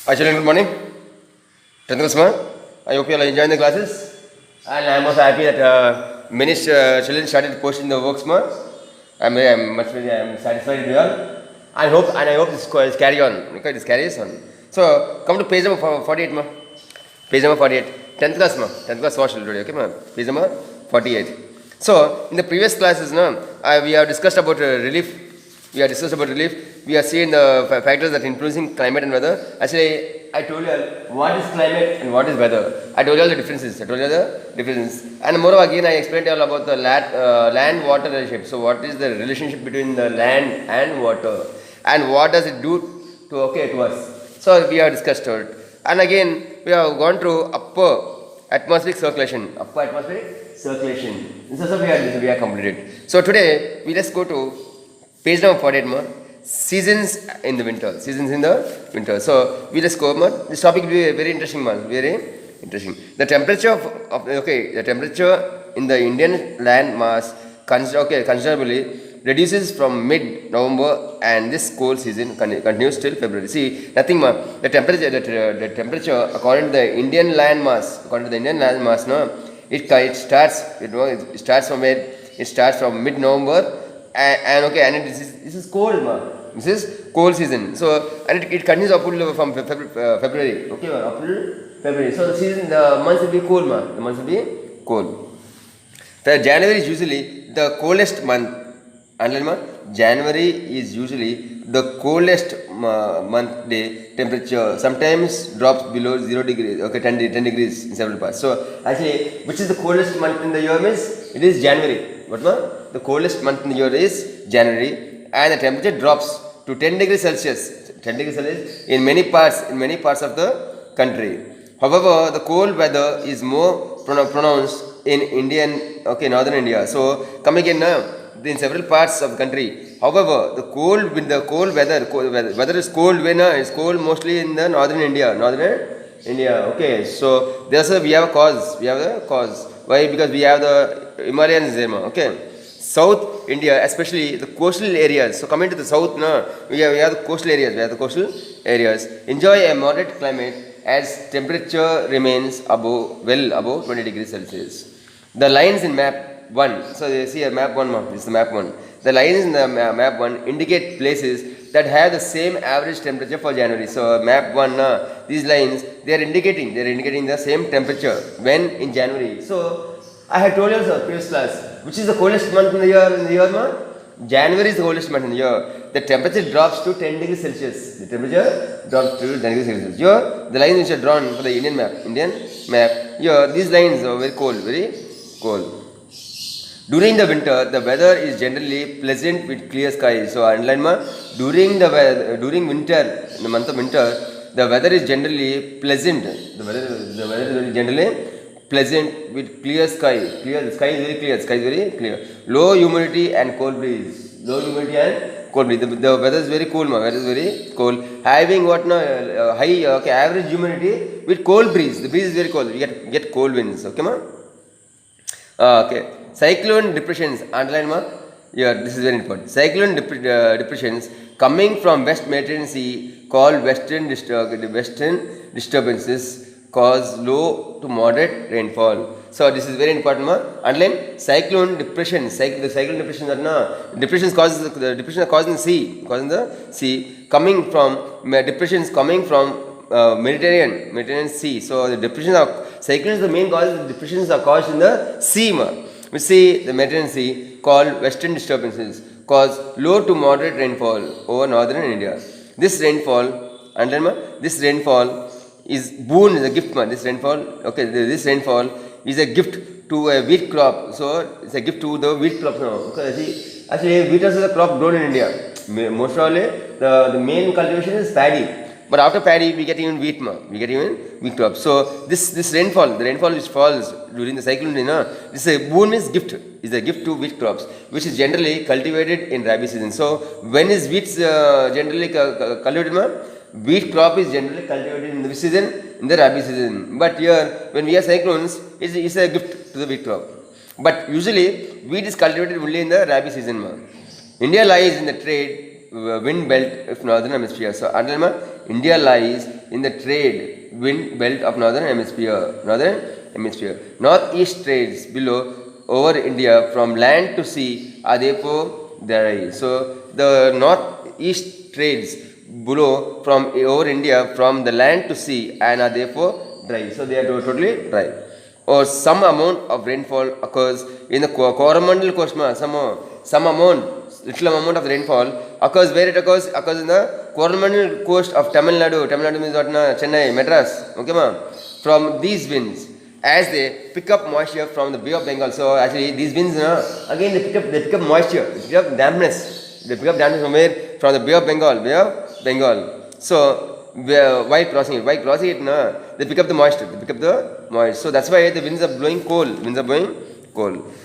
Hi children, good morning. 10th class man. I hope you all are enjoying the classes. And I am also happy that many children started posting the works man. I am satisfied with you all. I hope this carry on. Okay, this carries on. So come to page number 48 man. Page number 48. 10th class man. 10th class social today. Okay man. Page number 48. So in the previous classes no, we have discussed about relief. We have discussed about relief. We have seen the factors that influencing climate and weather. Actually, I told you all what is climate and what is weather. I told you all the differences. And moreover, again, I explained to you all about the land-water relationship. So, what is the relationship between the land and water, and what does it do to us? So, we have discussed it. And again, we have gone through upper atmospheric circulation. This is also we have completed. So, today we just go to page number 48 more. Seasons in the winter. So we just go more. This topic will be very interesting man. Very interesting. The temperature the temperature in the Indian land mass considerably reduces from mid-November and this cold season continues till February. See, nothing more. The temperature according to the Indian land mass, no, it starts from mid-November. And this is cold man. This is cold season. So and it continues up from February. Okay, up till February. So the months will be cold man. The months will be cold. The January is usually the coldest month. January is usually the coldest month day temperature. Sometimes drops below 0 degrees. Okay, 10 degrees in several parts. So actually, which is the coldest month in the year means it is January. What man? The coldest month in the year is January, and the temperature drops to 10 degrees Celsius. 10 degrees Celsius in many parts of the country. However, the cold weather is more pronounced in northern India. So come again now in several parts of the country. However, the weather is cold when it's cold mostly in the northern India. Okay, so we have a cause. Why? Because we have the Himalayan zone. Okay. South India, especially the coastal areas. So coming to the south, we have the coastal areas. Enjoy a moderate climate as temperature remains above 20 degrees Celsius. The lines in map 1. So you see a map 1. This is the map 1. The lines in the map 1 indicate places that have the same average temperature for January. So map 1, these lines they are indicating the same temperature when in January. So I had told you also previous class, which is the coldest month in the year, January is the coldest month in the year. The temperature drops to 10 degrees Celsius. Here, the lines which are drawn for the Indian map. Here, these lines are very cold. During the winter, the weather is generally pleasant with clear skies. So, underline during winter, in the month of winter, the weather is generally pleasant. The weather is generally pleasant with clear sky. The sky is very clear. Low humidity and cold breeze. The weather is very cold. Having high average humidity with cold breeze. The breeze is very cold. You get cold winds. Okay, ma? Okay. Cyclone depressions. Underline ma? Yeah, this is very important. Cyclone depressions coming from West Mediterranean Sea called western disturbances cause low to moderate rainfall. So this is very important. Underline cyclone depressions. The cyclone depressions are causing the sea, coming from Mediterranean Sea. So the cyclones, the main cause of depressions are caused in the sea. We see the Mediterranean Sea called western disturbances cause low to moderate rainfall over northern India. This rainfall is boon, is a gift. This rainfall is a gift to a wheat crop. So it's a gift to the wheat crop now. Actually, wheat is a crop grown in India. Most probably, the main cultivation is paddy. But after paddy, we get even wheat. Wheat crop. So this rainfall, the rainfall which falls during the cyclone, this is a boon, is gift. Is a gift to wheat crops, which is generally cultivated in rabi season. So when is wheat generally cultivated? Wheat crop is generally cultivated in the season, in the rabi season. But here, when we have cyclones, it's a gift to the wheat crop. But usually, wheat is cultivated only in the rabi season. India lies in the trade wind belt of northern hemisphere. So, India lies in the trade wind belt of northern hemisphere. Northeast trades below over India from land to sea are therefore dry. So the northeast trades below from over India from the land to sea and are therefore dry. So they are totally dry. Or some amount of rainfall occurs in the Coromandel coast. Some amount, little amount of rainfall occurs where it occurs in the Coromandel coast of Tamil Nadu. Tamil Nadu means what? Chennai, Madras. Okay, ma. From these winds, as they pick up moisture from the Bay of Bengal. So actually, these winds, again they pick up moisture, they pick up dampness. They pick up dampness from where? From the Bay of Bengal. So while crossing it, they pick up the moisture. So that's why the winds are blowing cold.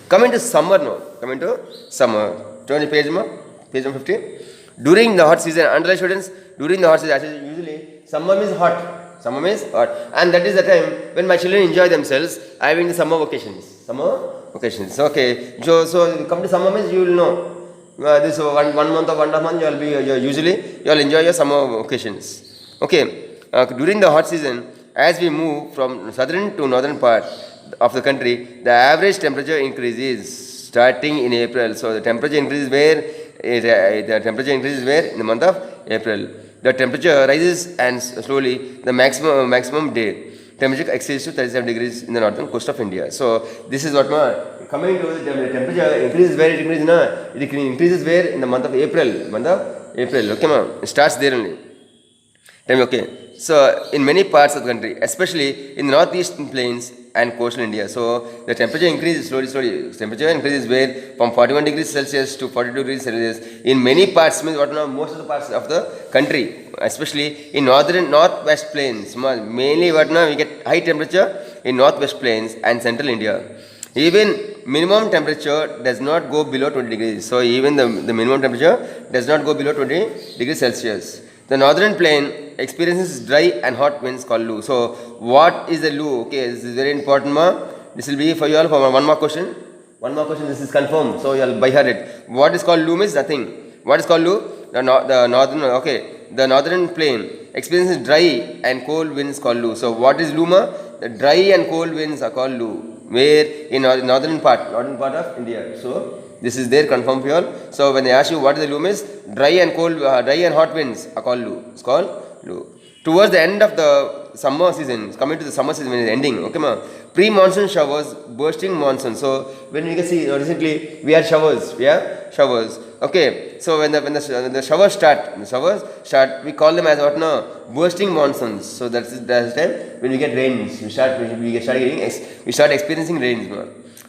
Coming to summer now. Turn the page number 50. During the hot season, underline students, actually usually summer is hot. And that is the time when my children enjoy themselves having the summer vacations. Okay. So come to summer means you will know. This one month or 1.5 months you will enjoy your summer vacations. Okay, during the hot season, as we move from southern to northern part of the country, the average temperature increases starting in April. So the temperature increases where? In the month of April. The temperature rises and slowly the maximum day temperature exceeds to 37 degrees in the northern coast of India. So this is what coming to the temperature increases where it increases. It increases where? In the month of April. Okay, ma. It starts there only. Okay, so in many parts of the country, especially in the northeastern plains and coastal India, so the temperature increases slowly. Temperature increases where? From 41 degrees Celsius to 42 degrees Celsius. In many parts, means most of the parts of the country, especially in northwest plains, mainly we get high temperature in northwest plains and central India. Even minimum temperature does not go below 20 degrees. So even the minimum temperature does not go below 20 degrees Celsius. The northern plain experiences dry and hot winds called Lu. So what is the Lu? Okay, this is very important. This will be for you all for one more question. This is confirmed. So you all by heart it. What is called Lu means nothing. What is called Lu? The northern plain experiences dry and cold winds called Lu. So what is Lu? The dry and cold winds are called Lu. Where? In northern part of India. So this is there confirmed for you all. So when they ask you what is the Lu is, dry and hot winds are called Lu. It's called Lu. Towards the end of the summer season, coming to the summer season when it's ending, okay ma, pre-monsoon showers, bursting monsoon. So when we can see recently we had showers. Okay, so when the showers start, we call them as what now? Bursting monsoons. So that's the time when we get rains. We start experiencing rains.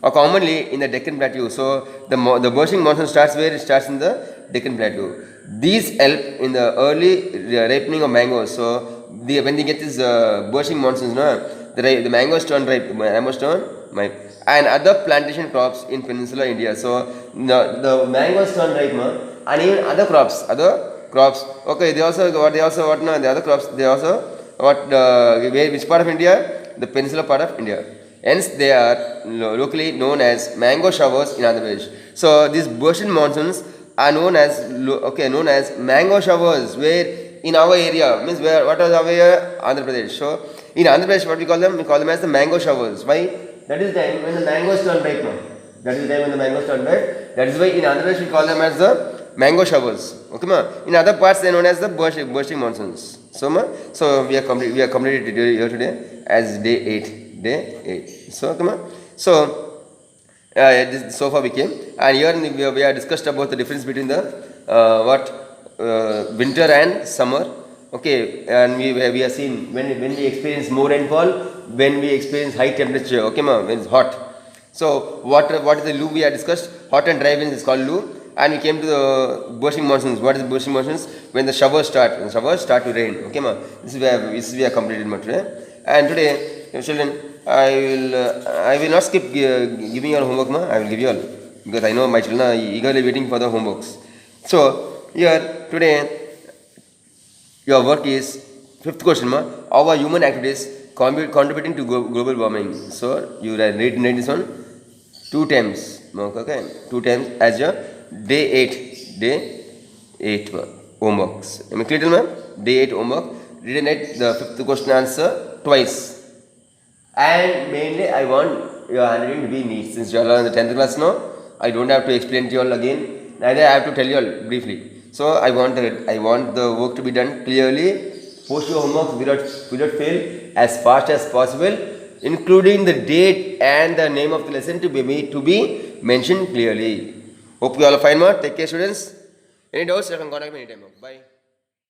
Or commonly in the Deccan Plateau. So the bursting monsoon starts where? It starts in the Deccan Plateau. These help in the early ripening of mangoes. So when they get this bursting monsoons, the mangoes turn ripe. And other plantation crops in peninsular India. So the mangoes turn ripe, and even other crops. Okay, the other crops. Which part of India? The peninsular part of India. Hence, they are locally known as mango showers in Andhra Pradesh. So these bursting monsoons are known as mango showers. Where in our area means where? What is our area? Andhra Pradesh. So in Andhra Pradesh, what we call them? We call them as the mango showers. Why? That is the time when the mangoes turn ripe. That is why in Andhra Pradesh we call them as the mango showers. Okay, ma. In other parts they are known as the bursting monsoons. So we are completed here today as day 8. So come on. So so far we came, and here we have discussed about the difference between the winter and summer. Okay, and we have seen when we experience more rainfall, when we experience high temperature. Okay, when it's hot. So what is the Lu we have discussed? Hot and dry winds is called Lu, and we came to the bursting monsoons. What is bursting monsoons? When the showers start to rain. Okay, this is we have completed today. And today, children, I will not skip giving you all homework, I will give you all, because I know my children are eagerly waiting for the homeworks. So here today your work is 5th question, how are human activities contributing to global warming? So you read this one 2 times, okay, 2 times as your day 8 homeworks. Am I clear, ma'am? Day 8 homework. written it, the fifth question answer twice. And mainly I want your handwriting to be neat. Since you are all in the 10th class now, I don't have to explain to you all again. Neither I have to tell you all briefly. So I want the work to be done clearly. Post your homework without fail as fast as possible, including the date and the name of the lesson to be mentioned clearly. Hope you all are fine, ma. Take care, students. Any doubts, you can contact me anytime. Bye.